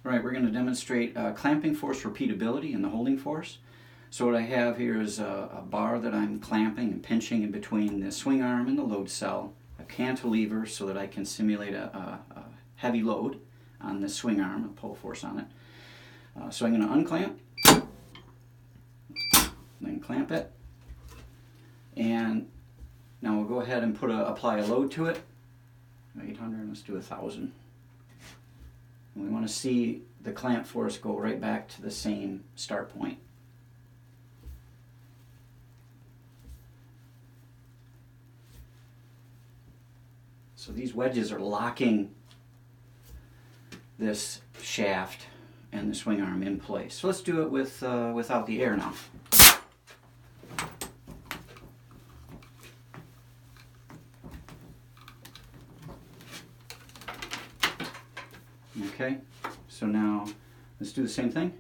All right, we're going to demonstrate clamping force repeatability and the holding force. So what I have here is a bar that I'm clamping and pinching in between the swing arm and the load cell, a cantilever so that I can simulate a heavy load on the swing arm, a pull force on it. So I'm going to unclamp, then clamp it, and now we'll go ahead and apply a load to it. 800, let's do 1,000. And we want to see the clamp force go right back to the same start point. So these wedges are locking this shaft and the swing arm in place. So let's do it with without the air now. Okay, so now let's do the same thing.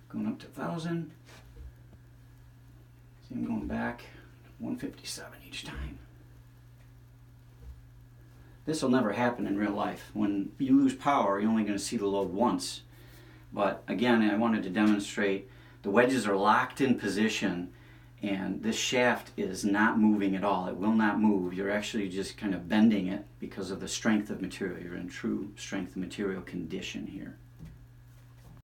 Going up to 1,000. See, I'm going back 157 each time. This will never happen in real life. When you lose power, you're only going to see the load once. But again, I wanted to demonstrate the wedges are locked in position and this shaft is not moving at all. It will not move. You're actually just kind of bending it because of the strength of material. You're in true strength of material condition here.